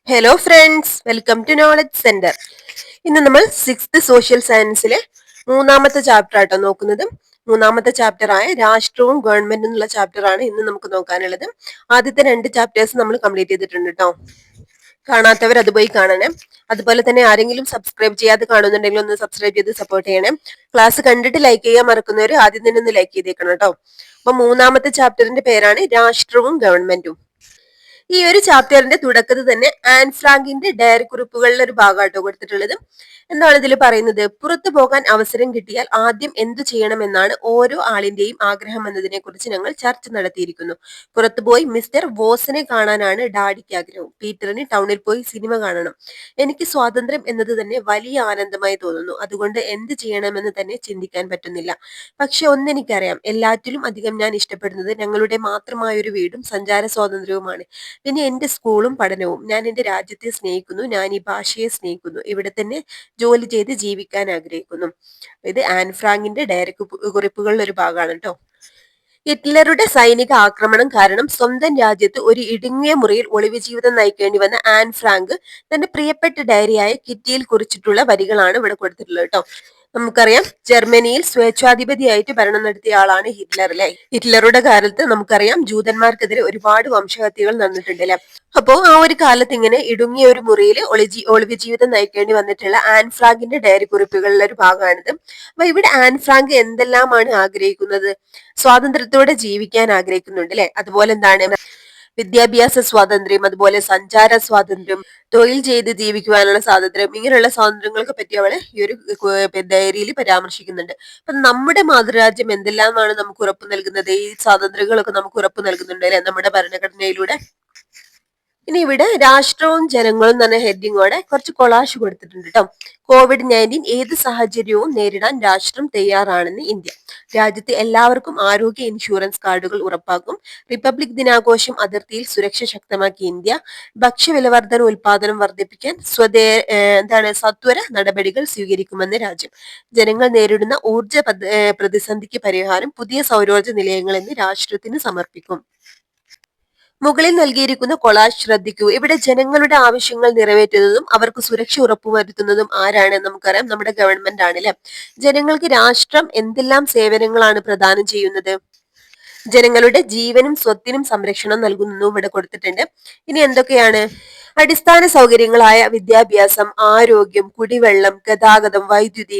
Hello friends, welcome to knowledge centre. ഇന്ന് നമ്മൾ 6th social സയൻസിലെ മൂന്നാമത്തെ ചാപ്റ്റർ ആട്ടോ നോക്കുന്നത്. മൂന്നാമത്തെ ചാപ്റ്റർ ആയ രാഷ്ട്രവും ഗവൺമെന്റും എന്നുള്ള ചാപ്റ്റർ ആണ് ഇന്ന് നമുക്ക് നോക്കാനുള്ളത്. ആദ്യത്തെ 2 ചാപ്റ്റേഴ്സ് നമ്മൾ കംപ്ലീറ്റ് ചെയ്തിട്ടുണ്ട് കേട്ടോ. കാണാത്തവർ അത് പോയി കാണണേ. അതുപോലെ തന്നെ ആരെങ്കിലും സബ്സ്ക്രൈബ് ചെയ്യാതെ കാണുന്നുണ്ടെങ്കിൽ ഒന്ന് സബ്സ്ക്രൈബ് ചെയ്ത് സപ്പോർട്ട് ചെയ്യണേ. ക്ലാസ് കണ്ടിട്ട് ലൈക്ക് ചെയ്യാൻ മറക്കുന്നവർ ആദ്യം തന്നെ ഒന്ന് ലൈക്ക് ചെയ്തേക്കണം കേട്ടോ. അപ്പൊ മൂന്നാമത്തെ ചാപ്റ്ററിന്റെ പേരാണ് രാഷ്ട്രവും ഗവൺമെന്റും. ഈ ഒരു ചാപ്റ്ററിന്റെ തുടക്കത്തിൽ തന്നെ ആൻ ഫ്രാങ്കിന്റെ ഡയറി കുറിപ്പുകളിലെ ഒരു ഭാഗമാട്ടോ കൊടുത്തിട്ടുള്ളത്. എന്താണ് ഇതിൽ പറയുന്നത്? പുറത്തു പോകാൻ അവസരം കിട്ടിയാൽ ആദ്യം എന്തു ചെയ്യണമെന്നാണ് ഓരോ ആളിന്റെയും ആഗ്രഹം എന്നതിനെ കുറിച്ച് ഞങ്ങൾ ചർച്ച നടത്തിയിരിക്കുന്നു. പുറത്തുപോയി മിസ്റ്റർ വോസിനെ കാണാനാണ് ഡാഡിക്ക് ആഗ്രഹം. പീറ്ററിന് ടൗണിൽ പോയി സിനിമ കാണണം. എനിക്ക് സ്വാതന്ത്ര്യം എന്നത് തന്നെ വലിയ ആനന്ദമായി തോന്നുന്നു. അതുകൊണ്ട് എന്ത് ചെയ്യണമെന്ന് തന്നെ ചിന്തിക്കാൻ പറ്റുന്നില്ല. പക്ഷെ ഒന്നെനിക്കറിയാം, എല്ലാറ്റിലും അധികം ഞാൻ ഇഷ്ടപ്പെടുന്നത് ഞങ്ങളുടെ മാത്രമായ ഒരു വീടും സഞ്ചാര സ്വാതന്ത്ര്യവുമാണ്. പിന്നെ എന്റെ സ്കൂളും പഠനവും. ഞാൻ എന്റെ രാജ്യത്തെ സ്നേഹിക്കുന്നു. ഞാൻ ഈ ഭാഷയെ സ്നേഹിക്കുന്നു. ഇവിടെ തന്നെ ജോലി ചെയ്ത് ജീവിക്കാൻ ആഗ്രഹിക്കുന്നു. ഇത് ആൻ ഫ്രാങ്കിന്റെ ഡയറി കുറിപ്പുകളിൽ ഒരു ഭാഗമാണ് കേട്ടോ. ഹിറ്റ്ലറുടെ സൈനിക ആക്രമണം കാരണം സ്വന്തം രാജ്യത്ത് ഒരു ഇടുങ്ങിയ മുറിയിൽ ഒളിവ് ജീവിതം നയിക്കേണ്ടി വന്ന ആൻ ഫ്രാങ്ക് തന്റെ പ്രിയപ്പെട്ട ഡയറിയായ കിറ്റിയിൽ കുറിച്ചിട്ടുള്ള വരികളാണ് ഇവിടെ കൊടുത്തിട്ടുള്ളത് കേട്ടോ. നമുക്കറിയാം, ജർമ്മനിയിൽ സ്വേച്ഛാധിപതിയായിട്ട് ഭരണം നടത്തിയ ആളാണ് ഹിറ്റ്ലർ അല്ലെ. ഹിറ്റ്ലറുടെ കാലത്ത് നമുക്കറിയാം ജൂതന്മാർക്കെതിരെ ഒരുപാട് വംശഹത്യകൾ നടന്നിട്ടുണ്ട് അല്ലെ. അപ്പോ ആ ഒരു കാലത്ത് ഇങ്ങനെ ഇടുങ്ങിയ ഒരു മുറിയിൽ ഒളിവ് ജീവിതം നയിക്കേണ്ടി വന്നിട്ടുള്ള ആൻ ഫ്രാങ്കിന്റെ ഡയറി കുറിപ്പുകളിലെ ഒരു ഭാഗമാണിത്. അപ്പൊ ഇവിടെ ആൻ ഫ്രാങ്ക് എന്തെല്ലാമാണ് ആഗ്രഹിക്കുന്നത്? സ്വാതന്ത്ര്യത്തോടെ ജീവിക്കാൻ ആഗ്രഹിക്കുന്നുണ്ട് അല്ലെ. അതുപോലെ എന്താണ്? വിദ്യാഭ്യാസ സ്വാതന്ത്ര്യം, അതുപോലെ സഞ്ചാര സ്വാതന്ത്ര്യം, തൊഴിൽ ചെയ്ത് ജീവിക്കുവാനുള്ള സ്വാതന്ത്ര്യം, ഇങ്ങനെയുള്ള സ്വാതന്ത്ര്യങ്ങൾക്ക് പറ്റി അവള് ഈ ഒരു ഡയറിയിൽ പരാമർശിക്കുന്നുണ്ട്. അപ്പൊ നമ്മുടെ മാതൃരാജ്യം എന്തെല്ലാമാണ് നമുക്ക് ഉറപ്പ് നൽകുന്നത്? ഈ സ്വാതന്ത്ര്യങ്ങളൊക്കെ നമുക്ക് ഉറപ്പ് നൽകുന്നുണ്ട് അല്ലെ നമ്മുടെ ഭരണഘടനയിലൂടെ. ഇനി ഇവിടെ രാഷ്ട്രവും ജനങ്ങളും എന്ന ഹെഡിങ്ങോടെ കുറച്ച് കൊളാഷ് കൊടുത്തിട്ടുണ്ട് കേട്ടോ. COVID-19 ഏത് സാഹചര്യവും നേരിടാൻ രാഷ്ട്രം തയ്യാറാണെന്ന് ഇന്ത്യ. രാജ്യത്തെ എല്ലാവർക്കും ആരോഗ്യ ഇൻഷുറൻസ് കാർഡുകൾ ഉറപ്പാക്കും. റിപ്പബ്ലിക് ദിനാഘോഷം അതിർത്തിയിൽ സുരക്ഷ ശക്തമാക്കി ഇന്ത്യ. ഭക്ഷ്യവിലവർധന ഉൽപാദനം വർദ്ധിപ്പിക്കാൻ സത്വര നടപടികൾ സ്വീകരിക്കുമെന്ന് രാജ്യം. ജനങ്ങൾ നേരിടുന്ന ഊർജ പ്രതിസന്ധിക്ക് പരിഹാരം പുതിയ സൗരോർജ്ജ നിലയങ്ങൾ എന്ന് രാഷ്ട്രത്തിന് സമർപ്പിക്കും. മുകളിൽ നൽകിയിരിക്കുന്ന കൊളാഷ് ശ്രദ്ധിക്കൂ. ഇവിടെ ജനങ്ങളുടെ ആവശ്യങ്ങൾ നിറവേറ്റുന്നതും അവർക്ക് സുരക്ഷ ഉറപ്പുവരുത്തുന്നതും ആരാണ്? നമുക്കറിയാം, നമ്മുടെ ഗവൺമെന്റ് ആണല്ലേ. ജനങ്ങൾക്ക് രാഷ്ട്രം എന്തെല്ലാം സേവനങ്ങളാണ് പ്രദാനം ചെയ്യുന്നത്? ജനങ്ങളുടെ ജീവനും സ്വത്തിനും സംരക്ഷണം നൽകുന്നു ഇവിടെ കൊടുത്തിട്ടുണ്ട്. ഇനി എന്തൊക്കെയാണ്? അടിസ്ഥാന സൗകര്യങ്ങളായ വിദ്യാഭ്യാസം, ആരോഗ്യം, കുടിവെള്ളം, ഗതാഗതം, വൈദ്യുതി,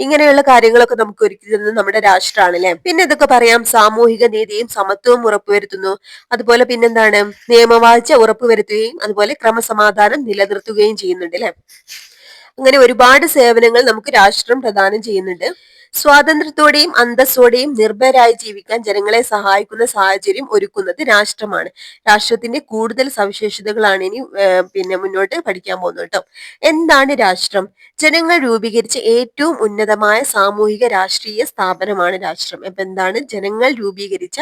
ഇങ്ങനെയുള്ള കാര്യങ്ങളൊക്കെ നമുക്ക് ഒരുക്കി തരുന്നത് നമ്മുടെ രാഷ്ട്രമാണ് അല്ലെ. പിന്നെ ഇതൊക്കെ പറയാം, സാമൂഹിക നീതിയും സമത്വവും ഉറപ്പുവരുത്തുന്നു. അതുപോലെ പിന്നെന്താണ്? നിയമവാഴ്ച ഉറപ്പുവരുത്തുകയും അതുപോലെ ക്രമസമാധാനം നിലനിർത്തുകയും ചെയ്യുന്നുണ്ട് അല്ലെ. അങ്ങനെ ഒരുപാട് സേവനങ്ങൾ നമുക്ക് രാഷ്ട്രം പ്രദാനം ചെയ്യുന്നുണ്ട്. സ്വാതന്ത്ര്യത്തോടെയും അന്തസ്സോടെയും നിർഭയരായി ജീവിക്കാൻ ജനങ്ങളെ സഹായിക്കുന്ന സാഹചര്യം ഒരുക്കുന്നത് രാഷ്ട്രമാണ്. രാഷ്ട്രത്തിന്റെ കൂടുതൽ സവിശേഷതകളാണ് ഇനി പിന്നെ മുന്നോട്ട് പഠിക്കാൻ പോകുന്നത് കേട്ടോ. എന്താണ് രാഷ്ട്രം? ജനങ്ങൾ രൂപീകരിച്ച ഏറ്റവും ഉന്നതമായ സാമൂഹിക രാഷ്ട്രീയ സ്ഥാപനമാണ് രാഷ്ട്രം. അപ്പൊ എന്താണ്? ജനങ്ങൾ രൂപീകരിച്ച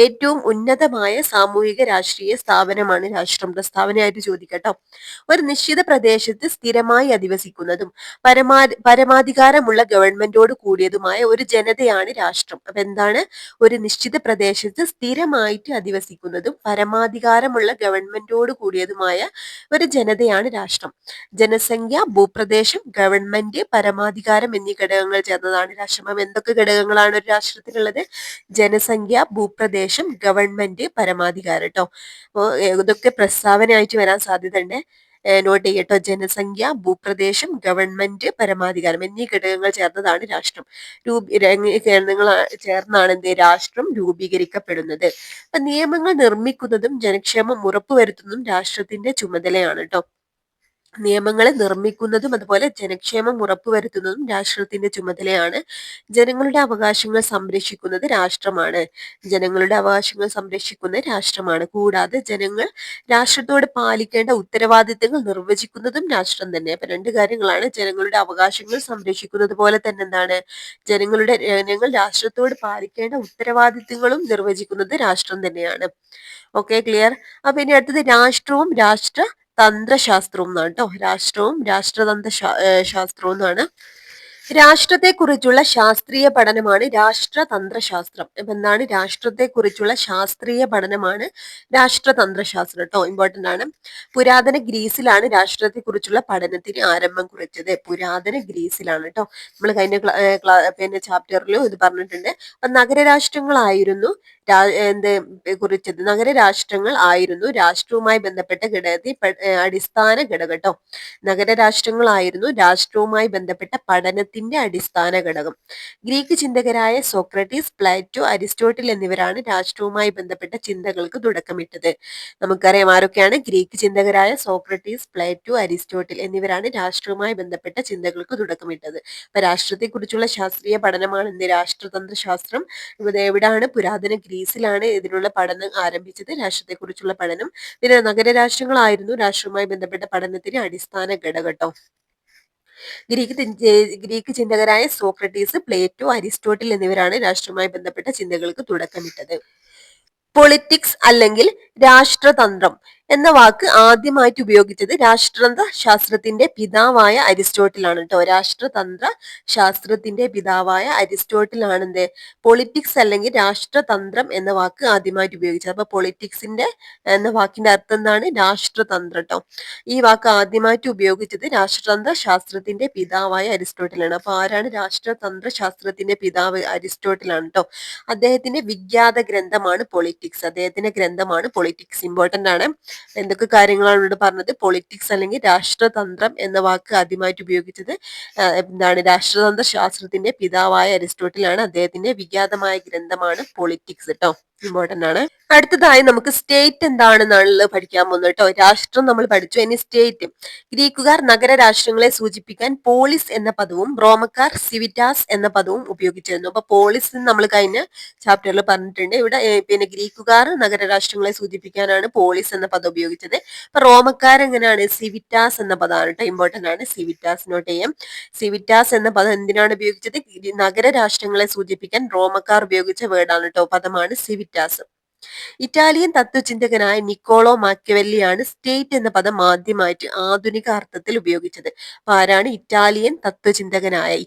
ഏറ്റവും ഉന്നതമായ സാമൂഹിക രാഷ്ട്രീയ സ്ഥാപനമാണ് രാഷ്ട്രം. പ്രസ്താവനയായിട്ട് ചോദിക്കട്ടോ. ഒരു നിശ്ചിത പ്രദേശത്ത് സ്ഥിരമായി അധിവസിക്കുന്നതും പരമാധികാരമുള്ള ഗവൺമെന്റോട് കൂടിയതുമായ ഒരു ജനതയാണ് രാഷ്ട്രം. അപ്പൊ എന്താണ്? ഒരു നിശ്ചിത പ്രദേശത്ത് സ്ഥിരമായിട്ട് അധിവസിക്കുന്നതും പരമാധികാരമുള്ള ഗവൺമെന്റോട് കൂടിയതുമായ ഒരു ജനതയാണ് രാഷ്ട്രം. ജനസംഖ്യ, ഭൂപ്രദേശം, ഗവൺമെന്റ്, പരമാധികാരം എന്നീ ഘടകങ്ങൾ ചേർന്നതാണ് രാഷ്ട്രം. അപ്പൊ എന്തൊക്കെ ഘടകങ്ങളാണ് ഒരു രാഷ്ട്രത്തിനുള്ളത്? ജനസംഖ്യ, ഭൂപ്രദേശം, ഗവൺമെന്റ്, പരമാധികാരം കേട്ടോ. അപ്പോൾ ഇതൊക്കെ പ്രസ്താവനയായിട്ട് വരാൻ സാധ്യതയുണ്ട്. നോട്ട് ചെയ്യട്ടോ. ജനസംഖ്യ, ഭൂപ്രദേശം, ഗവൺമെന്റ്, പരമാധികാരം എന്നീ ഘടകങ്ങൾ ചേർന്നതാണ് രാഷ്ട്രം. ഘടകങ്ങൾ ചേർന്നാണ് എന്ത് രാഷ്ട്രം രൂപീകരിക്കപ്പെടുന്നത്. അപ്പൊ നിയമങ്ങൾ നിർമ്മിക്കുന്നതും ജനക്ഷേമം ഉറപ്പുവരുത്തുന്നതും രാഷ്ട്രത്തിന്റെ ചുമതലയാണ് കേട്ടോ. നിയമങ്ങളെ നിർമ്മിക്കുന്നതും അതുപോലെ ജനക്ഷേമം ഉറപ്പുവരുത്തുന്നതും രാഷ്ട്രത്തിന്റെ ചുമതലയാണ്. ജനങ്ങളുടെ അവകാശങ്ങൾ സംരക്ഷിക്കുന്നത് രാഷ്ട്രമാണ്. ജനങ്ങളുടെ അവകാശങ്ങൾ സംരക്ഷിക്കുന്ന രാഷ്ട്രമാണ്. കൂടാതെ ജനങ്ങൾ രാഷ്ട്രത്തോട് പാലിക്കേണ്ട ഉത്തരവാദിത്തങ്ങൾ നിർവചിക്കുന്നതും രാഷ്ട്രം തന്നെ. അപ്പൊ 2 കാര്യങ്ങളാണ്. ജനങ്ങളുടെ അവകാശങ്ങൾ സംരക്ഷിക്കുന്നത് പോലെ തന്നെ എന്താണ്? ജനങ്ങൾ രാഷ്ട്രത്തോട് പാലിക്കേണ്ട ഉത്തരവാദിത്തങ്ങളും നിർവചിക്കുന്നത് രാഷ്ട്രം തന്നെയാണ്. Okay, clear. അപ്പൊ ഇനി അടുത്തത് രാഷ്ട്രവും തന്ത്രശാസ്ത്രവും എന്നാണ് കേട്ടോ. രാഷ്ട്രവും രാഷ്ട്രതന്ത്ര ശാസ്ത്രവും എന്നാണ്. രാഷ്ട്രത്തെക്കുറിച്ചുള്ള ശാസ്ത്രീയ പഠനമാണ് രാഷ്ട്രതന്ത്രശാസ്ത്രം. അപ്പൊ എന്താണ് രാഷ്ട്രത്തെക്കുറിച്ചുള്ള ശാസ്ത്രീയ പഠനമാണ് രാഷ്ട്രതന്ത്രശാസ്ത്രം കേട്ടോ, ഇമ്പോർട്ടന്റ് ആണ്. പുരാതന ഗ്രീസിലാണ് രാഷ്ട്രത്തെക്കുറിച്ചുള്ള പഠനത്തിന് ആരംഭം കുറിച്ചത്. പുരാതന ഗ്രീസിലാണ് കേട്ടോ. നമ്മൾ കഴിഞ്ഞ പിന്നെ ചാപ്റ്ററിലും ഇത് പറഞ്ഞിട്ടുണ്ട്. അപ്പൊ നഗരരാഷ്ട്രങ്ങളായിരുന്നു എന്ത് കുറിച്ചത്. നഗരരാഷ്ട്രങ്ങൾ ആയിരുന്നു രാഷ്ട്രവുമായി ബന്ധപ്പെട്ട ഘടകത്തിൽ അടിസ്ഥാന ഘടകം കേട്ടോ. നഗരരാഷ്ട്രങ്ങളായിരുന്നു രാഷ്ട്രവുമായി ബന്ധപ്പെട്ട പഠനത്തിന്റെ അടിസ്ഥാന ഘടകം. ഗ്രീക്ക് ചിന്തകരായ സോക്രട്ടീസ്, പ്ലേറ്റോ, അരിസ്റ്റോട്ടിൽ എന്നിവരാണ് രാഷ്ട്രവുമായി ബന്ധപ്പെട്ട ചിന്തകൾക്ക് തുടക്കമിട്ടത്. നമുക്കറിയാം ആരൊക്കെയാണ് ഗ്രീക്ക് ചിന്തകരായ സോക്രട്ടീസ്, പ്ലേറ്റോ, അരിസ്റ്റോട്ടിൽ എന്നിവരാണ് രാഷ്ട്രവുമായി ബന്ധപ്പെട്ട ചിന്തകൾക്ക് തുടക്കമിട്ടത്. അപ്പൊ രാഷ്ട്രത്തെക്കുറിച്ചുള്ള ശാസ്ത്രീയ പഠനമാണ് എന്ത് രാഷ്ട്രതന്ത്ര ശാസ്ത്രം. ഇത് എവിടാണ്? പുരാതന ഗ്രീസിലാണ് ഇതിനുള്ള പഠനം ആരംഭിച്ചത്, രാഷ്ട്രത്തെക്കുറിച്ചുള്ള പഠനം. പിന്നെ നഗരരാഷ്ട്രങ്ങളായിരുന്നു രാഷ്ട്രവുമായി ബന്ധപ്പെട്ട പഠനത്തിന് അടിസ്ഥാന ഘടകട്ടോ. ഗ്രീക്ക് ചിന്തകരായ സോക്രട്ടീസ്, പ്ലേറ്റോ, അരിസ്റ്റോട്ടിൽ എന്നിവരാണ് രാഷ്ട്രവുമായി ബന്ധപ്പെട്ട ചിന്തകൾക്ക് തുടക്കമിട്ടത്. പൊളിറ്റിക്സ് അല്ലെങ്കിൽ രാഷ്ട്രതന്ത്രം എന്ന വാക്ക് ആദ്യമായിട്ട് ഉപയോഗിച്ചത് രാഷ്ട്രതന്ത്ര ശാസ്ത്രത്തിന്റെ പിതാവായ അരിസ്റ്റോട്ടിലാണ് കേട്ടോ. രാഷ്ട്രതന്ത്ര ശാസ്ത്രത്തിന്റെ പിതാവായ അരിസ്റ്റോട്ടിലാണ് എന്ത് പൊളിറ്റിക്സ് അല്ലെങ്കിൽ രാഷ്ട്രതന്ത്രം എന്ന വാക്ക് ആദ്യമായിട്ട് ഉപയോഗിച്ചത്. അപ്പൊ പൊളിറ്റിക്സിന്റെ എന്ന വാക്കിന്റെ അർത്ഥം എന്താണ്? രാഷ്ട്രതന്ത്രം കേട്ടോ. ഈ വാക്ക് ആദ്യമായിട്ട് ഉപയോഗിച്ചത് രാഷ്ട്രതന്ത്ര ശാസ്ത്രത്തിന്റെ പിതാവായ അരിസ്റ്റോട്ടിലാണ്. അപ്പൊ ആരാണ് രാഷ്ട്രതന്ത്ര ശാസ്ത്രത്തിന്റെ പിതാവ്? അരിസ്റ്റോട്ടിലാണ് കേട്ടോ. അദ്ദേഹത്തിന്റെ വിഖ്യാത ഗ്രന്ഥമാണ് പൊളിറ്റിക്സ്. അദ്ദേഹത്തിന്റെ ഗ്രന്ഥമാണ് പൊളിറ്റിക്സ്. ഇമ്പോർട്ടന്റ് ആണ്. എന്തൊക്കെ കാര്യങ്ങളാണ് ഇവിടെ പറഞ്ഞത്? പൊളിറ്റിക്സ് അല്ലെങ്കിൽ രാഷ്ട്രതന്ത്രം എന്ന വാക്ക് ആദ്യമായിട്ട് ഉപയോഗിച്ചത് എന്താണ്? രാഷ്ട്രതന്ത്ര ശാസ്ത്രത്തിന്റെ പിതാവായ അരിസ്റ്റോട്ടിലാണ്. അദ്ദേഹത്തിന്റെ വിഖ്യാതമായ ഗ്രന്ഥമാണ് പൊളിറ്റിക്സ് കേട്ടോ. ഇമ്പോർട്ടന്റ് ആണ്. അടുത്തതായി നമുക്ക് സ്റ്റേറ്റ് എന്താണെന്നാണുള്ളത് പഠിക്കാൻ പോകുന്നത് കേട്ടോ. രാഷ്ട്രം നമ്മൾ പഠിച്ചു, ഇനി സ്റ്റേറ്റ്. ഗ്രീക്കുകാർ നഗര രാഷ്ട്രങ്ങളെ സൂചിപ്പിക്കാൻ പോളിസ് എന്ന പദവും റോമക്കാർ സിവിറ്റാസ് എന്ന പദവും ഉപയോഗിച്ചിരുന്നു. അപ്പൊ പോളിസ് നമ്മൾ കഴിഞ്ഞ ചാപ്റ്ററിൽ പറഞ്ഞിട്ടുണ്ട്. ഇവിടെ പിന്നെ ഗ്രീക്കുകാർ നഗര രാഷ്ട്രങ്ങളെ സൂചിപ്പിക്കാനാണ് പോളിസ് എന്ന പദം ഉപയോഗിച്ചത്. അപ്പൊ റോമക്കാർ എങ്ങനെയാണ്? സിവിറ്റാസ് എന്ന പദമാണ് കേട്ടോ. ഇമ്പോർട്ടന്റ് ആണ്. സിവിറ്റാസ് നോട്ട് ചെയ്യാം. സിവിറ്റാസ് എന്ന പദം എന്തിനാണ് ഉപയോഗിച്ചത്? നഗര രാഷ്ട്രങ്ങളെ സൂചിപ്പിക്കാൻ റോമക്കാർ ഉപയോഗിച്ച വേർഡാണ് കേട്ടോ, പദമാണ് സിവിറ്റാസ്. ഇറ്റാലിയൻ തത്വചിന്തകനായ നിക്കോളോ മാക്യവെല്ലിയാണ് സ്റ്റേറ്റ് എന്ന പദം ആദ്യമായിട്ട് ആധുനിക അർത്ഥത്തിൽ ഉപയോഗിച്ചത്. അപ്പൊ ആരാണ്? ഇറ്റാലിയൻ തത്വചിന്തകനാണ്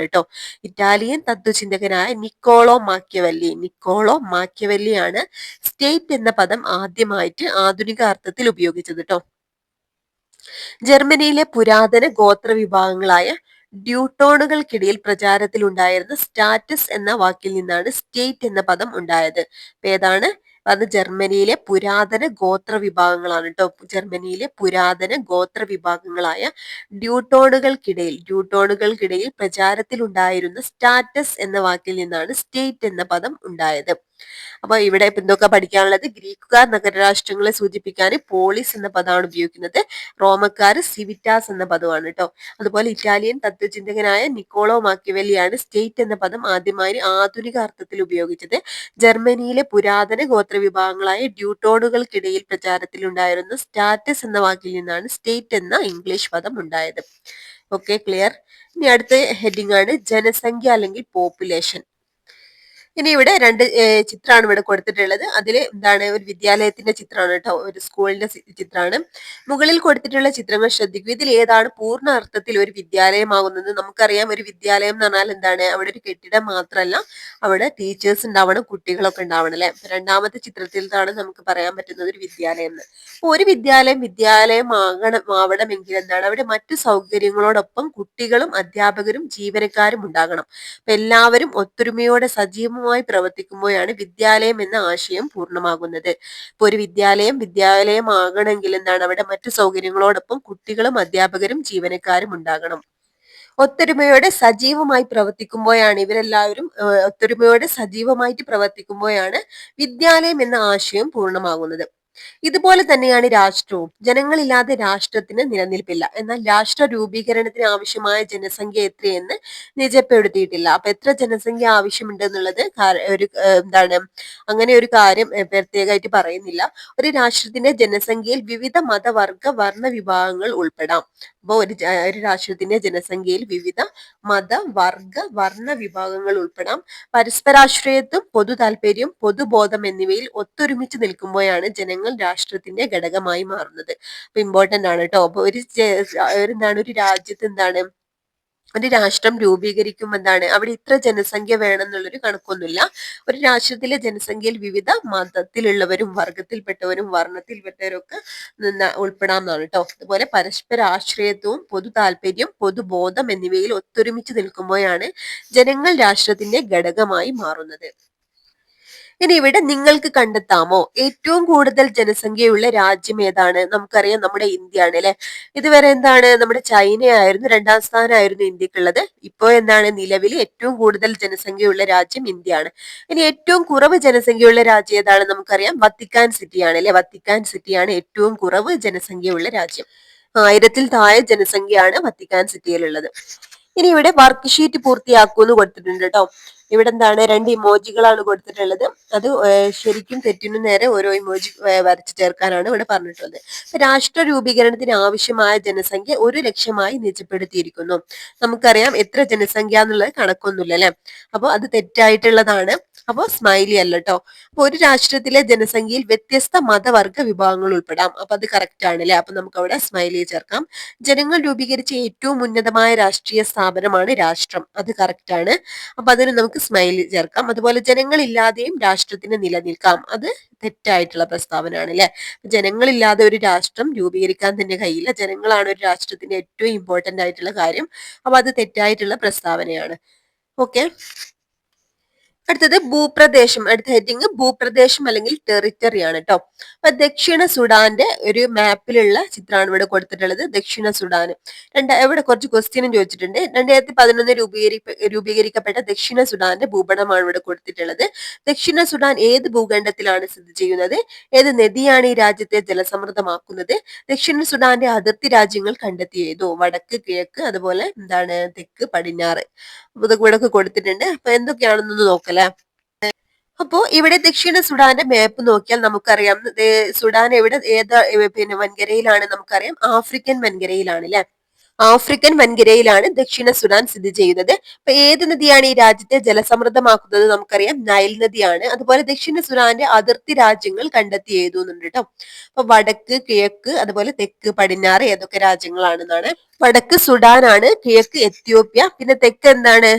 കേട്ടോ. ഇറ്റാലിയൻ തത്വചിന്തകനായ നിക്കോളോ മാക്യവെല്ലി. നിക്കോളോ മാക്യവെല്ലിയാണ് സ്റ്റേറ്റ് എന്ന പദം ആദ്യമായിട്ട് ആധുനിക അർത്ഥത്തിൽ ഉപയോഗിച്ചത് കേട്ടോ. ജർമ്മനിയിലെ പുരാതന ഗോത്ര വിഭാഗങ്ങളായ ഡ്യൂട്ടോണുകൾക്കിടയിൽ പ്രചാരത്തിലുണ്ടായിരുന്ന സ്റ്റാറ്റസ് എന്ന വാക്കിൽ നിന്നാണ് സ്റ്റേറ്റ് എന്ന പദം ഉണ്ടായത്. ഏതാണ്? അത് ജർമ്മനിയിലെ പുരാതന ഗോത്ര വിഭാഗങ്ങളാണ് കേട്ടോ. ജർമ്മനിയിലെ പുരാതന ഗോത്ര വിഭാഗങ്ങളായ ഡ്യൂട്ടോണുകൾക്കിടയിൽ പ്രചാരത്തിലുണ്ടായിരുന്ന സ്റ്റാറ്റസ് എന്ന വാക്കിൽ നിന്നാണ് സ്റ്റേറ്റ് എന്ന പദം ഉണ്ടായത്. അപ്പൊ ഇവിടെ ഇപ്പൊ എന്തൊക്കെ പഠിക്കാനുള്ളത്? ഗ്രീക്കുകാർ നഗരരാഷ്ട്രങ്ങളെ സൂചിപ്പിക്കാൻ പോളിസ് എന്ന പദമാണ് ഉപയോഗിക്കുന്നത്. റോമക്കാർ സിവിറ്റാസ് എന്ന പദമാണ് കേട്ടോ. അതുപോലെ ഇറ്റാലിയൻ തത്വചിന്തകനായ നിക്കോളോ മാക്യവെല്ലിയാണ് സ്റ്റേറ്റ് എന്ന പദം ആദ്യമായി ആധുനിക അർത്ഥത്തിൽ ഉപയോഗിച്ചത്. ജർമ്മനിയിലെ പുരാതന ഗോത്രവിഭാഗങ്ങളായ ഡ്യൂട്ടോണുകൾക്കിടയിൽ പ്രചാരത്തിലുണ്ടായിരുന്ന സ്റ്റാറ്റസ് എന്ന വാക്കിൽ നിന്നാണ് സ്റ്റേറ്റ് എന്ന ഇംഗ്ലീഷ് പദം ഉണ്ടായത്. Okay, clear. ഇനി അടുത്ത ഹെഡിങ് ആണ് ജനസംഖ്യ അല്ലെങ്കിൽ പോപ്പുലേഷൻ. ഇനി ഇവിടെ രണ്ട് ചിത്രമാണ് ഇവിടെ കൊടുത്തിട്ടുള്ളത്. അതിൽ എന്താണ്? ഒരു വിദ്യാലയത്തിന്റെ ചിത്രമാണ് കേട്ടോ, ഒരു സ്കൂളിന്റെ ചിത്രമാണ്. മുകളിൽ കൊടുത്തിട്ടുള്ള ചിത്രങ്ങൾ ശ്രദ്ധിക്കൂ. ഇതിൽ ഏതാണ് പൂർണ്ണ അർത്ഥത്തിൽ ഒരു വിദ്യാലയമാകുന്നത്? നമുക്കറിയാം ഒരു വിദ്യാലയം എന്ന് പറഞ്ഞാൽ എന്താണ്? അവിടെ ഒരു കെട്ടിടം മാത്രമല്ല, അവിടെ ടീച്ചേഴ്സ് ഉണ്ടാവണം, കുട്ടികളൊക്കെ ഉണ്ടാവണം അല്ലെ. രണ്ടാമത്തെ ചിത്രത്തിലാണ് നമുക്ക് പറയാൻ പറ്റുന്നത് ഒരു വിദ്യാലയം എന്ന്. അപ്പൊ ഒരു വിദ്യാലയം ആവണമെങ്കിൽ എന്താണ്? അവിടെ മറ്റു സൗകര്യങ്ങളോടൊപ്പം കുട്ടികളും അധ്യാപകരും ജീവനക്കാരും ഉണ്ടാകണം. അപ്പൊ എല്ലാവരും ഒത്തൊരുമയോടെ സജീവമായി പ്രവർത്തിക്കുമ്പോഴാണ് വിദ്യാലയം എന്ന ആശയം പൂർണ്ണമാകുന്നത്. ഇപ്പൊ ഒരു വിദ്യാലയമാകണമെങ്കിൽ എന്താണ്? അവിടെ മറ്റു സൗകര്യങ്ങളോടൊപ്പം കുട്ടികളും അധ്യാപകരും ജീവനക്കാരും ഉണ്ടാകണം. ഒത്തൊരുമയോടെ സജീവമായി പ്രവർത്തിക്കുമ്പോഴാണ് ഒത്തൊരുമയോടെ സജീവമായിട്ട് പ്രവർത്തിക്കുമ്പോഴാണ് വിദ്യാലയം എന്ന ആശയം പൂർണ്ണമാകുന്നത്. ഇതുപോലെ തന്നെയാണ് രാഷ്ട്രവും. ജനങ്ങളില്ലാതെ രാഷ്ട്രത്തിന് നിലനിൽപ്പില്ല. എന്നാൽ രാഷ്ട്ര രൂപീകരണത്തിന് ആവശ്യമായ ജനസംഖ്യ എത്രയെന്ന് നിജപ്പെടുത്തിയിട്ടില്ല. അപ്പൊ എത്ര ജനസംഖ്യ ആവശ്യമുണ്ട് എന്നുള്ളത് എന്താണ്? അങ്ങനെ ഒരു കാര്യം പ്രത്യേകമായിട്ട് പറയുന്നില്ല. ഒരു രാഷ്ട്രത്തിന്റെ ജനസംഖ്യയിൽ വിവിധ മതവർഗ വർണ്ണ വിഭാഗങ്ങൾ ഉൾപ്പെടാം. അപ്പോൾ ഒരു രാഷ്ട്രത്തിന്റെ ജനസംഖ്യയിൽ വിവിധ മത വർഗ വർണ്ണ വിഭാഗങ്ങൾ ഉൾപ്പെടാം. പരസ്പരാശ്രയത്വം, പൊതു താല്പര്യം, പൊതുബോധം എന്നിവയിൽ ഒത്തൊരുമിച്ച് നിൽക്കുമ്പോഴാണ് ജനങ്ങൾ രാഷ്ട്രത്തിന്റെ ഘടകമായി മാറുന്നത്. അപ്പൊ ഇമ്പോർട്ടന്റ് ആണ് കേട്ടോ. അപ്പൊ ഒരു രാജ്യത്ത് എന്താണ്? ഒരു രാഷ്ട്രം രൂപീകരിക്കുമ്പോൾ എന്താണ് അവിടെ ഇത്ര ജനസംഖ്യ വേണം എന്നുള്ളൊരു കണക്കൊന്നുമില്ല. ഒരു രാഷ്ട്രത്തിലെ ജനസംഖ്യയിൽ വിവിധ മതത്തിലുള്ളവരും വർഗത്തിൽപ്പെട്ടവരും വർണ്ണത്തിൽപ്പെട്ടവരും ഒക്കെ ഉൾപ്പെടാമെന്നാണ് കേട്ടോ. അതുപോലെ പരസ്പര ആശ്രയത്വവും പൊതു താല്പര്യം പൊതുബോധം എന്നിവയിൽ ഒത്തൊരുമിച്ച് നിൽക്കുമ്പോഴാണ് ജനങ്ങൾ രാഷ്ട്രത്തിന്റെ ഘടകമായി മാറുന്നത്. ഇനി ഇവിടെ നിങ്ങൾക്ക് കണ്ടെത്താമോ ഏറ്റവും കൂടുതൽ ജനസംഖ്യയുള്ള രാജ്യം ഏതാണ്? നമുക്കറിയാം നമ്മുടെ ഇന്ത്യയാണ് അല്ലെ. ഇതുവരെ എന്താണ് നമ്മുടെ ചൈനയായിരുന്നു, രണ്ടാം സ്ഥാനമായിരുന്നു ഇന്ത്യക്കുള്ളത്. ഇപ്പോൾ എന്താണ് നിലവിൽ ഏറ്റവും കൂടുതൽ ജനസംഖ്യയുള്ള രാജ്യം ഇന്ത്യയാണ്. ഇനി ഏറ്റവും കുറവ് ജനസംഖ്യയുള്ള രാജ്യം ഏതാണ്? നമുക്കറിയാം വത്തിക്കാൻ സിറ്റിയാണ് അല്ലെ. വത്തിക്കാൻ സിറ്റിയാണ് ഏറ്റവും കുറവ് ജനസംഖ്യയുള്ള രാജ്യം. 1000-ൽ താഴെ ജനസംഖ്യയാണ് വത്തിക്കാൻ സിറ്റിയിലുള്ളത്. ഇനി ഇവിടെ വർക്ക് ഷീറ്റ് പൂർത്തിയാക്കൂ എന്ന് കൊടുത്തിട്ടുണ്ട് കേട്ടോ. ഇവിടെ എന്താണ് 2 ഇമോജികളാണ് കൊടുത്തിട്ടുള്ളത്. അത് ശരിക്കും തെറ്റിനും നേരെ ഓരോ ഇമോജി വരച്ചു ചേർക്കാനാണ് ഇവിടെ പറഞ്ഞിട്ടുള്ളത്. രാഷ്ട്ര രൂപീകരണത്തിന് ആവശ്യമായ ജനസംഖ്യ 1,00,000-ആയി നിജപ്പെടുത്തിയിരിക്കുന്നു. നമുക്കറിയാം എത്ര ജനസംഖ്യ എന്നുള്ളത് കണക്കൊന്നുമില്ല അല്ലെ. അപ്പൊ അത് തെറ്റായിട്ടുള്ളതാണ്. അപ്പൊ സ്മൈലി അല്ല കേട്ടോ. അപ്പൊ ഒരു രാഷ്ട്രത്തിലെ ജനസംഖ്യയിൽ വ്യത്യസ്ത മതവർഗ വിഭാഗങ്ങൾ ഉൾപ്പെടാം. അപ്പൊ അത് കറക്റ്റ് ആണ് അല്ലെ. അപ്പൊ നമുക്ക് അവിടെ സ്മൈലി ചേർക്കാം. ജനങ്ങൾ രൂപീകരിച്ച ഏറ്റവും ഉന്നതമായ രാഷ്ട്രീയ സ്ഥാപനമാണ് രാഷ്ട്രം. അത് കറക്റ്റ് ആണ്. അപ്പൊ അതിന് നമുക്ക് സ്മൈലി ചേർക്കാം. അതുപോലെ ജനങ്ങളില്ലാതെയും രാഷ്ട്രത്തിന് നിലനിൽക്കാം. അത് തെറ്റായിട്ടുള്ള പ്രസ്താവനയാണ് അല്ലെ. ജനങ്ങളില്ലാതെ ഒരു രാഷ്ട്രം രൂപീകരിക്കാൻ തന്നെ കഴിയില്ല. ജനങ്ങളാണ് ഒരു രാഷ്ട്രത്തിന്റെ ഏറ്റവും ഇമ്പോർട്ടന്റ് ആയിട്ടുള്ള കാര്യം. അപ്പൊ അത് തെറ്റായിട്ടുള്ള പ്രസ്താവനയാണ്. ഓക്കെ. അടുത്തത് ഭൂപ്രദേശം. അടുത്ത ഹെഡിങ് ഭൂപ്രദേശം അല്ലെങ്കിൽ ടെറിറ്ററി ആണ് കേട്ടോ. അപ്പൊ ദക്ഷിണ സുഡാന്റെ ഒരു മാപ്പിലുള്ള ചിത്രമാണ് ഇവിടെ കൊടുത്തിട്ടുള്ളത്. ദക്ഷിണ സുഡാൻ ഇവിടെ കുറച്ച് ക്വസ്റ്റ്യനും ചോദിച്ചിട്ടുണ്ട്. 2011 രൂപീകരിക്കപ്പെട്ട ദക്ഷിണ സുഡാന്റെ ഭൂപടമാണ് ഇവിടെ കൊടുത്തിട്ടുള്ളത്. ദക്ഷിണ സുഡാൻ ഏത് ഭൂഖണ്ഡത്തിലാണ് സ്ഥിതി ചെയ്യുന്നത്? ഏത് നദിയാണ് ഈ രാജ്യത്തെ ജലസമൃദ്ധമാക്കുന്നത്? ദക്ഷിണ സുഡാന്റെ അതിർത്തി രാജ്യങ്ങൾ കണ്ടെത്തിയതോ? വടക്ക്, കിഴക്ക്, അതുപോലെ എന്താണ് തെക്ക്, പടിഞ്ഞാറ്. ഇതൊക്കെ ഇവിടെ കൊടുത്തിട്ടുണ്ട്. അപ്പൊ എന്തൊക്കെയാണെന്നൊന്ന് നോക്കല്ലേ. അപ്പോ ഇവിടെ ദക്ഷിണ സുഡാന്റെ മാപ്പ് നോക്കിയാൽ നമുക്കറിയാം സുഡാൻ എവിടെ പിന്നെ വൻകരയിലാണ്? നമുക്കറിയാം ആഫ്രിക്കൻ വൻകരയിലാണ് അല്ലെ. ആഫ്രിക്കൻ വൻകരയിലാണ് ദക്ഷിണ സുഡാൻ സ്ഥിതി ചെയ്യുന്നത്. അപ്പൊ ഏത് നദിയാണ് ഈ രാജ്യത്തെ ജലസമൃദ്ധമാക്കുന്നത്? നമുക്കറിയാം നൈൽ നദിയാണ്. അതുപോലെ ദക്ഷിണ സുഡാന്റെ അതിർത്തി രാജ്യങ്ങൾ കണ്ടെത്തി എഴുതുന്നുണ്ട് കേട്ടോ. അപ്പൊ വടക്ക്, കിഴക്ക്, അതുപോലെ തെക്ക്, പടിഞ്ഞാറ് ഏതൊക്കെ രാജ്യങ്ങളാണെന്നാണ്. വടക്ക് സുഡാനാണ്, കിഴക്ക് എത്യോപ്യ, പിന്നെ തെക്ക് എന്താണ്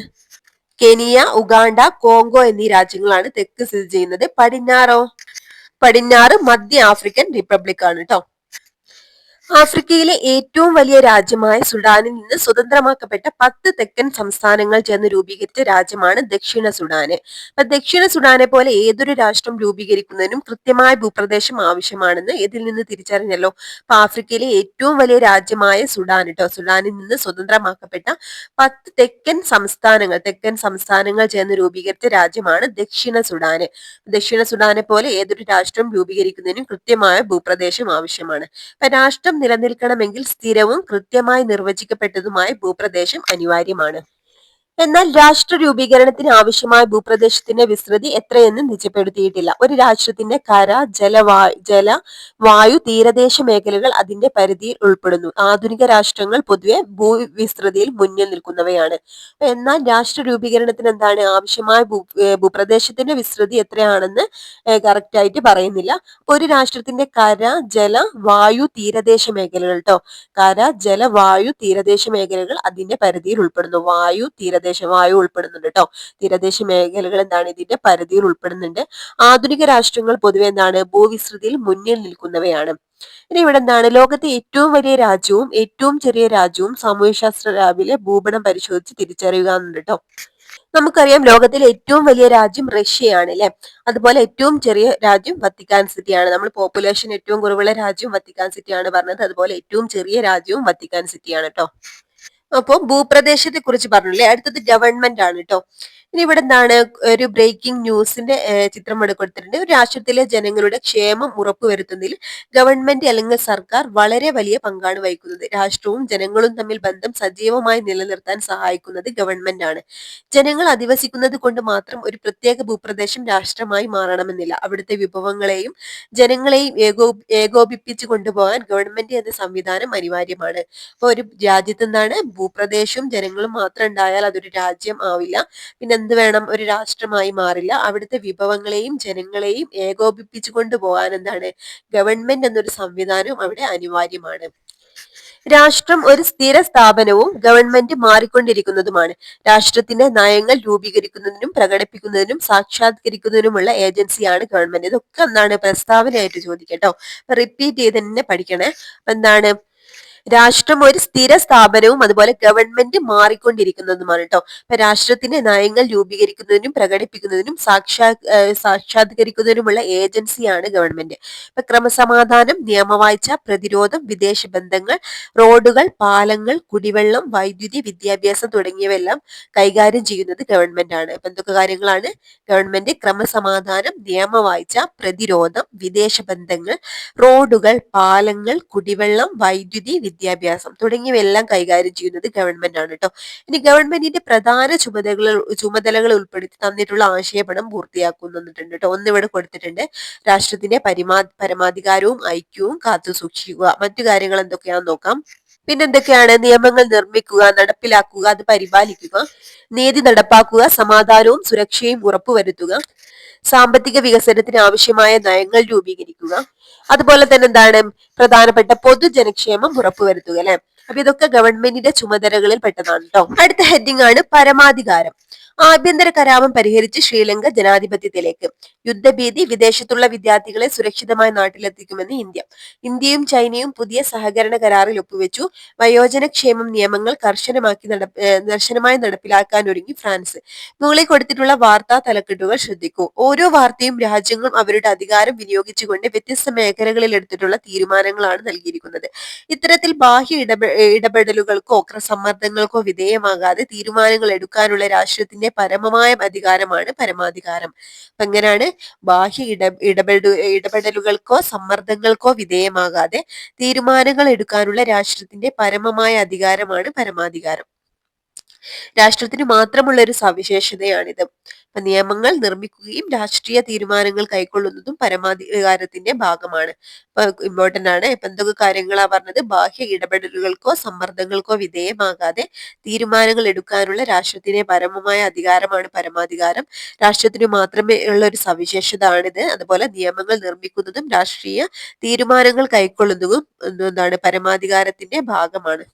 കെനിയ, ഉഗാണ്ട, കോങ്കോ എന്നീ രാജ്യങ്ങളാണ് തെക്ക് സ്ഥിതി ചെയ്യുന്നത്. പടിഞ്ഞാറ് മധ്യ ആഫ്രിക്കൻ റിപ്പബ്ലിക് ആണ് കേട്ടോ. ആഫ്രിക്കയിലെ ഏറ്റവും വലിയ രാജ്യമായ സുഡാനിൽ നിന്ന് സ്വതന്ത്രമാക്കപ്പെട്ട 10 തെക്കൻ സംസ്ഥാനങ്ങൾ ചേർന്ന് രൂപീകരിച്ച രാജ്യമാണ് ദക്ഷിണ സുഡാന്. അപ്പൊ ദക്ഷിണ സുഡാനെ പോലെ ഏതൊരു രാഷ്ട്രം രൂപീകരിക്കുന്നതിനും കൃത്യമായ ഭൂപ്രദേശം ആവശ്യമാണെന്ന് ഇതിൽ നിന്ന് തിരിച്ചറിഞ്ഞല്ലോ. അപ്പൊ ആഫ്രിക്കയിലെ ഏറ്റവും വലിയ രാജ്യമായ സുഡാൻ കേട്ടോ. സുഡാനിൽ നിന്ന് സ്വതന്ത്രമാക്കപ്പെട്ട 10 തെക്കൻ സംസ്ഥാനങ്ങൾ ചേർന്ന് രൂപീകരിച്ച രാജ്യമാണ് ദക്ഷിണ സുഡാന്. ദക്ഷിണ സുഡാനെ പോലെ ഏതൊരു രാഷ്ട്രം രൂപീകരിക്കുന്നതിനും കൃത്യമായ ഭൂപ്രദേശം ആവശ്യമാണ്. രാഷ്ട്രം നിലനിൽക്കണമെങ്കിൽ സ്ഥിരവും കൃത്യമായി നിർവചിക്കപ്പെട്ടതുമായ ഭൂപ്രദേശം അനിവാര്യമാണ്. എന്നാൽ രാഷ്ട്ര രൂപീകരണത്തിന് ആവശ്യമായ ഭൂപ്രദേശത്തിന്റെ വിസ്തൃതി എത്രയെന്ന് നിജപ്പെടുത്തിയിട്ടില്ല. ഒരു രാഷ്ട്രത്തിന്റെ കര, ജല, വായു, തീരദേശ മേഖലകൾ അതിന്റെ പരിധിയിൽ ഉൾപ്പെടുന്നു. ആധുനിക രാഷ്ട്രങ്ങൾ പൊതുവെ ഭൂവിസ്തൃതിയിൽ മുന്നിൽ നിൽക്കുന്നവയാണ്. എന്നാൽ രാഷ്ട്ര രൂപീകരണത്തിന് എന്താണ് ആവശ്യമായ ഭൂപ്രദേശത്തിന്റെ വിസ്തൃതി എത്രയാണെന്ന് കറക്റ്റ് ആയിട്ട് പറയുന്നില്ല. ഒരു രാഷ്ട്രത്തിന്റെ കര, ജല, വായു, തീരദേശ മേഖലകൾ കേട്ടോ. കര, ജല, വായു, തീരദേശ മേഖലകൾ അതിന്റെ പരിധിയിൽ ഉൾപ്പെടുന്നു. വായു ഉൾപ്പെടുന്നുണ്ട് കേട്ടോ. തീരദേശ മേഖലകൾ എന്താണ് ഇതിന്റെ പരിധിയിൽ ഉൾപ്പെടുന്നുണ്ട്. ആധുനിക രാഷ്ട്രങ്ങൾ പൊതുവെ എന്താണ് ഭൂവിസ്തൃതിയിൽ മുന്നിൽ നിൽക്കുന്നവയാണ്. ഇനി ഇവിടെ എന്താണ് ലോകത്തെ ഏറ്റവും വലിയ രാജ്യവും ഏറ്റവും ചെറിയ രാജ്യവും സാമൂഹ്യശാസ്ത്ര ലാബിലെ ഭൂപടം പരിശോധിച്ച് തിരിച്ചറിയുക എന്നുണ്ട് കേട്ടോ. നമുക്കറിയാം ലോകത്തിലെ ഏറ്റവും വലിയ രാജ്യം റഷ്യയാണ് അല്ലെ. അതുപോലെ ഏറ്റവും ചെറിയ രാജ്യം വത്തിക്കാൻ സിറ്റിയാണ്. നമ്മൾ പോപ്പുലേഷൻ ഏറ്റവും കുറവുള്ള രാജ്യം വത്തിക്കാൻ സിറ്റിയാണ് പറഞ്ഞത്. അതുപോലെ ഏറ്റവും ചെറിയ രാജ്യവും വത്തിക്കാൻ സിറ്റിയാണ് കേട്ടോ. അപ്പൊ ഭൂപ്രദേശത്തെ കുറിച്ച് പറഞ്ഞില്ലേ. അടുത്തത് ഗവൺമെന്റ് ആണ് കേട്ടോ. ഇനി ഇവിടെ എന്താണ് ഒരു ബ്രേക്കിംഗ് ന്യൂസിന്റെ ചിത്രം ഇവിടെ കൊടുത്തിട്ടുണ്ട്. ഒരു രാഷ്ട്രത്തിലെ ജനങ്ങളുടെ ക്ഷേമം ഉറപ്പുവരുത്തുന്നതിൽ ഗവൺമെന്റ് അല്ലെങ്കിൽ സർക്കാർ വളരെ വലിയ പങ്കാണ് വഹിക്കുന്നത്. രാഷ്ട്രവും ജനങ്ങളും തമ്മിൽ ബന്ധം സജീവമായി നിലനിർത്താൻ സഹായിക്കുന്നത് ഗവൺമെന്റ് ആണ്. ജനങ്ങൾ അധിവസിക്കുന്നത് കൊണ്ട് മാത്രം ഒരു പ്രത്യേക ഭൂപ്രദേശം രാഷ്ട്രമായി മാറണമെന്നില്ല. അവിടുത്തെ വിഭവങ്ങളെയും ജനങ്ങളെയും ഏകോപിപ്പിച്ചു കൊണ്ടുപോകാൻ ഗവൺമെന്റ് എന്ന സംവിധാനം അനിവാര്യമാണ്. അപ്പൊ ഒരു രാജ്യത്ത് എന്താണ് ഭൂപ്രദേശവും ജനങ്ങളും മാത്രം ഉണ്ടായാൽ അതൊരു രാജ്യം ആവില്ല. പിന്നെ എന്ത് വേണം? ഒരു രാഷ്ട്രമായി മാറില്ല. അവിടുത്തെ വിഭവങ്ങളെയും ജനങ്ങളെയും ഏകോപിപ്പിച്ചു കൊണ്ടുപോകാൻ എന്താണ് ഗവൺമെന്റ് എന്നൊരു സംവിധാനം അവിടെ അനിവാര്യമാണ്. രാഷ്ട്രം ഒരു സ്ഥിര സ്ഥാപനവും ഗവൺമെന്റ് മാറിക്കൊണ്ടിരിക്കുന്നതുമാണ്. രാഷ്ട്രത്തിന്റെ നയങ്ങൾ രൂപീകരിക്കുന്നതിനും പ്രകടിപ്പിക്കുന്നതിനും സാക്ഷാത്കരിക്കുന്നതിനുമുള്ള ഏജൻസിയാണ് ഗവൺമെന്റ്. ഇതൊക്കെ എന്താണ് പ്രസ്താവനയായിട്ട് ചോദിക്കട്ടോ. റിപ്പീറ്റ് ചെയ്ത് തന്നെ പഠിക്കണേ. എന്താണ് രാഷ്ട്രം ഒരു സ്ഥിര സ്ഥാപനവും അതുപോലെ ഗവൺമെന്റ് മാറിക്കൊണ്ടിരിക്കുന്നതുമാണ് കേട്ടോ. ഇപ്പൊ രാഷ്ട്രത്തിന്റെ നയങ്ങൾ രൂപീകരിക്കുന്നതിനും പ്രകടിപ്പിക്കുന്നതിനും സാക്ഷാത്കരിക്കുന്നതിനുമുള്ള ഏജൻസിയാണ് ഗവൺമെന്റ്. ഇപ്പൊ ക്രമസമാധാനം, നിയമവാഴ്ച, പ്രതിരോധം, വിദേശ ബന്ധങ്ങൾ, റോഡുകൾ, പാലങ്ങൾ, കുടിവെള്ളം, വൈദ്യുതി, വിദ്യാഭ്യാസം തുടങ്ങിയവയെല്ലാം കൈകാര്യം ചെയ്യുന്നത് ഗവൺമെന്റ് ആണ്. അപ്പൊ എന്തൊക്കെ കാര്യങ്ങളാണ്? ഗവൺമെന്റ് ക്രമസമാധാനം, നിയമവാഴ്ച, പ്രതിരോധം, വിദേശ ബന്ധങ്ങൾ, റോഡുകൾ, പാലങ്ങൾ, കുടിവെള്ളം, വൈദ്യുതി, വിദ്യാഭ്യാസം തുടങ്ങിയവയെല്ലാം കൈകാര്യം ചെയ്യുന്നത് ഗവൺമെന്റ് ആണ് കേട്ടോ. ഇനി ഗവൺമെന്റിന്റെ പ്രധാന ചുമതലകൾ ഉൾപ്പെടുത്തി തന്നിട്ടുള്ള ആശയപടം പൂർത്തിയാക്കുന്നുണ്ട് കേട്ടോ. ഒന്നിവിടെ കൊടുത്തിട്ടുണ്ട്. രാഷ്ട്രത്തിന്റെ പരമാധികാരവും ഐക്യവും കാത്തു സൂക്ഷിക്കുക. മറ്റു കാര്യങ്ങൾ എന്തൊക്കെയാണെന്ന് നോക്കാം. പിന്നെന്തൊക്കെയാണ്? നിയമങ്ങൾ നിർമ്മിക്കുക, നടപ്പിലാക്കുക, അത് പരിപാലിക്കുക, നീതി നടപ്പാക്കുക, സമാധാനവും സുരക്ഷയും ഉറപ്പുവരുത്തുക, സാമ്പത്തിക വികസനത്തിന് ആവശ്യമായ നയങ്ങൾ രൂപീകരിക്കുക, അതുപോലെ തന്നെ എന്താണ് പ്രധാനപ്പെട്ട പൊതുജനക്ഷേമം ഉറപ്പുവരുത്തുക. അല്ലെ? അപ്പൊ ഇതൊക്കെ ഗവൺമെന്റിന്റെ ചുമതലകളിൽ പെട്ടതാണ് കേട്ടോ. അടുത്ത ഹെഡിങ് ആണ് പരമാധികാരം. ആഭ്യന്തര കലാപം പരിഹരിച്ച് ശ്രീലങ്ക ജനാധിപത്യത്തിലേക്ക്. യുദ്ധഭീതി, വിദേശത്തുള്ള വിദ്യാർത്ഥികളെ സുരക്ഷിതമായി നാട്ടിലെത്തിക്കുമെന്ന് ഇന്ത്യ. ഇന്ത്യയും ചൈനയും പുതിയ സഹകരണ കരാറിൽ ഒപ്പുവെച്ചു. വയോജനക്ഷേമം നിയമങ്ങൾ കർശനമായി നടപ്പിലാക്കാൻ ഒരുങ്ങി ഫ്രാൻസ്. മുകളിൽ കൊടുത്തിട്ടുള്ള വാർത്താ തലക്കെട്ടുകൾ ശ്രദ്ധിക്കൂ. ഓരോ വാർത്തയും രാജ്യങ്ങളും അവരുടെ അധികാരം വിനിയോഗിച്ചുകൊണ്ട് വ്യത്യസ്ത മേഖലകളിൽ എടുത്തിട്ടുള്ള തീരുമാനങ്ങളാണ് നൽകിയിരിക്കുന്നത്. ഇത്തരത്തിൽ ബാഹ്യ ഇടപെടലുകൾക്കോ സമ്മർദ്ദങ്ങൾക്കോ വിധേയമാകാതെ തീരുമാനങ്ങൾ എടുക്കാനുള്ള രാഷ്ട്രത്തിന്റെ പരമമായ അധികാരമാണ് പരമാധികാരം. അപ്പൊ എങ്ങനെയാണ്? ബാഹ്യ ഇടപെടലുകൾക്കോ സമ്മർദ്ദങ്ങൾക്കോ വിധേയമാകാതെ തീരുമാനങ്ങൾ എടുക്കാനുള്ള രാഷ്ട്രത്തിന്റെ പരമമായ അധികാരമാണ് പരമാധികാരം. രാഷ്ട്രത്തിന് മാത്രമുള്ള ഒരു സവിശേഷതയാണിത്. നിയമങ്ങൾ നിർമ്മിക്കുകയും രാഷ്ട്രീയ തീരുമാനങ്ങൾ കൈക്കൊള്ളുന്നതും പരമാധികാരത്തിന്റെ ഭാഗമാണ്. ഇമ്പോർട്ടന്റ് ആണ്. ഇപ്പൊ എന്തൊക്കെ കാര്യങ്ങളാ പറഞ്ഞത്? ബാഹ്യ ഇടപെടലുകൾക്കോ സമ്മർദ്ദങ്ങൾക്കോ വിധേയമാകാതെ തീരുമാനങ്ങൾ എടുക്കാനുള്ള രാഷ്ട്രത്തിന്റെ പരമമായ അധികാരമാണ് പരമാധികാരം. രാഷ്ട്രത്തിന് മാത്രമേ ഉള്ള ഒരു സവിശേഷത ആണിത്. അതുപോലെ നിയമങ്ങൾ നിർമ്മിക്കുന്നതും രാഷ്ട്രീയ തീരുമാനങ്ങൾ കൈക്കൊള്ളുന്നതും എന്താണ് പരമാധികാരത്തിന്റെ ഭാഗമാണ്.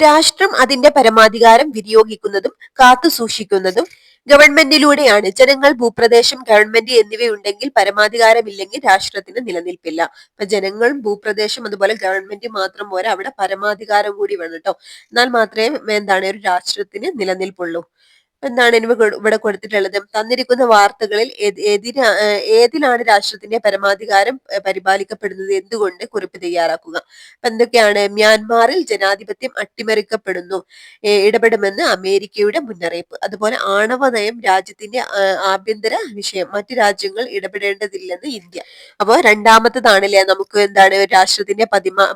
രാഷ്ട്രം അതിന്റെ പരമാധികാരം വിനിയോഗിക്കുന്നതും കാത്തുസൂക്ഷിക്കുന്നതും ഗവൺമെന്റിലൂടെയാണ്. ജനങ്ങൾ, ഭൂപ്രദേശം, ഗവൺമെന്റ് എന്നിവയുണ്ടെങ്കിൽ പരമാധികാരമില്ലെങ്കിൽ രാഷ്ട്രത്തിന് നിലനിൽപ്പില്ല. അപ്പൊ ജനങ്ങൾ, ഭൂപ്രദേശം, അതുപോലെ ഗവൺമെന്റ് മാത്രം പോരാ, അവിടെ പരമാധികാരം കൂടി വേണം കേട്ടോ. എന്നാൽ മാത്രമേ എന്താണ് ഒരു രാഷ്ട്രത്തിന് നിലനിൽപ്പുള്ളൂ. എന്താണ് ഇവിടെ കൊടുത്തിട്ടുള്ളത്? തന്നിരിക്കുന്ന വാർത്തകളിൽ ഏതിലാണ് രാഷ്ട്രത്തിന്റെ പരമാധികാരം പരിപാലിക്കപ്പെടുന്നത്? എന്തുകൊണ്ട്? കുറിപ്പ് തയ്യാറാക്കുക. അപ്പൊ എന്തൊക്കെയാണ്? മ്യാൻമാറിൽ ജനാധിപത്യം അട്ടിമറിക്കപ്പെടുന്നു, ഇടപെടുമെന്ന് അമേരിക്കയുടെ മുന്നറിയിപ്പ്. അതുപോലെ ആണവ നയം രാജ്യത്തിന്റെ ആഭ്യന്തര വിഷയം, മറ്റു രാജ്യങ്ങൾ ഇടപെടേണ്ടതില്ലെന്ന് ഇന്ത്യ. അപ്പൊ രണ്ടാമത്തതാണല്ലേ നമുക്ക് എന്താണ് രാഷ്ട്രത്തിന്റെ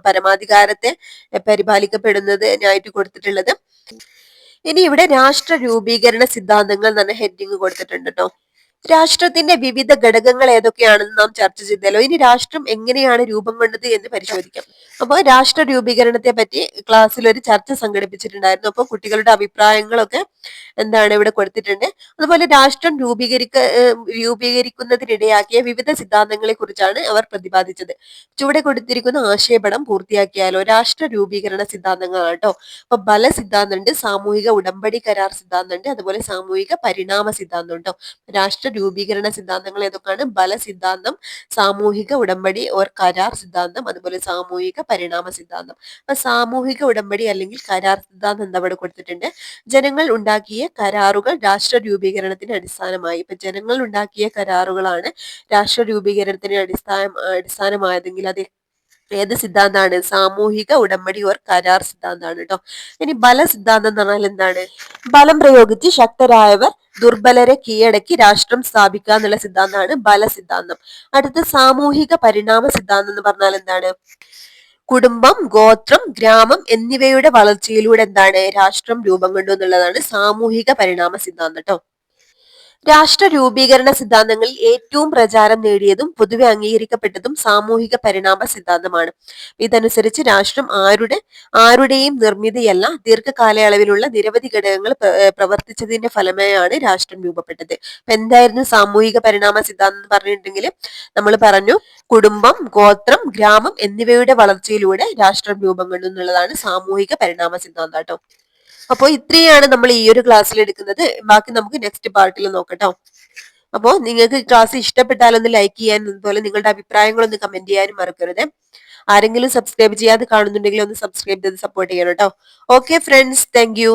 പരമാധികാരത്തെ പരിപാലിക്കപ്പെടുന്നതിനായിട്ട് കൊടുത്തിട്ടുള്ളത്. ഇനി ഇവിടെ രാഷ്ട്ര രൂപീകരണ സിദ്ധാന്തങ്ങൾ എന്ന ഹെഡിങ് കൊടുത്തിട്ടുണ്ട് കേട്ടോ. രാഷ്ട്രത്തിന്റെ വിവിധ ഘടകങ്ങൾ ഏതൊക്കെയാണെന്ന് നാം ചർച്ച ചെയ്തല്ലോ. ഇനി രാഷ്ട്രം എങ്ങനെയാണ് രൂപം കൊണ്ടത് എന്ന് പരിശോധിക്കാം. അപ്പോൾ രാഷ്ട്ര രൂപീകരണത്തെ പറ്റി ക്ലാസ്സിൽ ഒരു ചർച്ച സംഘടിപ്പിച്ചിട്ടുണ്ടായിരുന്നു. അപ്പോൾ കുട്ടികളുടെ അഭിപ്രായങ്ങളൊക്കെ എന്താണ് ഇവിടെ കൊടുത്തിട്ടുണ്ട്. അതുപോലെ രാഷ്ട്രം രൂപീകരിക്കുന്നതിനിടയാക്കിയ വിവിധ സിദ്ധാന്തങ്ങളെ കുറിച്ചാണ് അവർ പ്രതിപാദിച്ചത്. ചുവടെ കൊടുത്തിരിക്കുന്ന ആശയപടം പൂർത്തിയാക്കിയാലോ. രാഷ്ട്ര രൂപീകരണ സിദ്ധാന്തങ്ങളാണ് കേട്ടോ. അപ്പൊ ബല സിദ്ധാന്തമുണ്ട്, സാമൂഹിക ഉടമ്പടി കരാർ സിദ്ധാന്തമുണ്ട്, അതുപോലെ സാമൂഹിക പരിണാമ സിദ്ധാന്തം ഉണ്ടോ. രാഷ്ട്ര രൂപീകരണ സിദ്ധാന്തങ്ങൾ ഏതൊക്കെയാണ്? ബല സിദ്ധാന്തം, സാമൂഹിക ഉടമ്പടി ഓർ കരാർ സിദ്ധാന്തം, അതുപോലെ സാമൂഹിക പരിണാമ സിദ്ധാന്തം. അപ്പൊ സാമൂഹിക ഉടമ്പടി അല്ലെങ്കിൽ കരാർ സിദ്ധാന്തം എന്താ ഇവിടെ കൊടുത്തിട്ടുണ്ട്? ജനങ്ങൾ ഉണ്ടാക്കിയ കരാറുകൾ രാഷ്ട്ര രൂപീകരണത്തിന് അടിസ്ഥാനമായി. ഇപ്പൊ ജനങ്ങൾ ഉണ്ടാക്കിയ കരാറുകളാണ് രാഷ്ട്ര രൂപീകരണത്തിന് അടിസ്ഥാനമായതെങ്കിൽ അത് ഏത് സിദ്ധാന്തമാണ്? സാമൂഹിക ഉടമ്പടി ഓർ കരാർ സിദ്ധാന്തമാണ് കേട്ടോ. ഇനി ബല സിദ്ധാന്തം എന്ന് പറഞ്ഞാൽ എന്താണ്? ബലം പ്രയോഗിച്ച് ശക്തരായവർ ദുർബലരെ കീഴടക്കി രാഷ്ട്രം സ്ഥാപിക്കുക എന്നുള്ള സിദ്ധാന്തമാണ് ബല സിദ്ധാന്തം. അടുത്ത സാമൂഹിക പരിണാമ സിദ്ധാന്തം എന്ന് പറഞ്ഞാൽ എന്താണ്? കുടുംബം, ഗോത്രം, ഗ്രാമം എന്നിവയുടെ വളർച്ചയിലൂടെ എന്താണ് രാഷ്ട്രം രൂപം കൊണ്ടു എന്നുള്ളതാണ് സാമൂഹിക പരിണാമ സിദ്ധാന്തം കേട്ടോ. രാഷ്ട്ര രൂപീകരണ സിദ്ധാന്തങ്ങളിൽ ഏറ്റവും പ്രചാരം നേടിയതും പൊതുവെ അംഗീകരിക്കപ്പെട്ടതും സാമൂഹിക പരിണാമ സിദ്ധാന്തമാണ്. ഇതനുസരിച്ച് രാഷ്ട്രം ആരുടെയും നിർമ്മിതിയല്ല, ദീർഘകാലയളവിലുള്ള നിരവധി ഘടകങ്ങൾ പ്രവർത്തിച്ചതിന്റെ ഫലമായാണ് രാഷ്ട്രം രൂപപ്പെട്ടത്. അപ്പൊ എന്തായിരുന്നു സാമൂഹിക പരിണാമ സിദ്ധാന്തം എന്ന് പറഞ്ഞിട്ടുണ്ടെങ്കിൽ നമ്മൾ പറഞ്ഞു, കുടുംബം, ഗോത്രം, ഗ്രാമം എന്നിവയുടെ വളർച്ചയിലൂടെ രാഷ്ട്രം രൂപം കൊള്ളുന്നു എന്നുള്ളതാണ് സാമൂഹിക പരിണാമ സിദ്ധാന്തം കേട്ടോ. അപ്പോൾ ഇത്രയാണ് നമ്മൾ ഈ ഒരു ക്ലാസ്സിൽ എടുക്കുന്നത്. ബാക്കി നമുക്ക് നെക്സ്റ്റ് പാർട്ടിൽ നോക്കട്ടോ. അപ്പോൾ നിങ്ങൾക്ക് ക്ലാസ് ഇഷ്ടപ്പെട്ടാലൊന്ന് ലൈക്ക് ചെയ്യാനും അതുപോലെ നിങ്ങളുടെ അഭിപ്രായങ്ങളൊന്ന് കമന്റ് ചെയ്യാനും മറക്കരുത്. ആരെങ്കിലും സബ്സ്ക്രൈബ് ചെയ്യാതെ കാണുന്നുണ്ടെങ്കിൽ ഒന്ന് സബ്സ്ക്രൈബ് ചെയ്ത് സപ്പോർട്ട് ചെയ്യണം കേട്ടോ. Okay friends, thank you.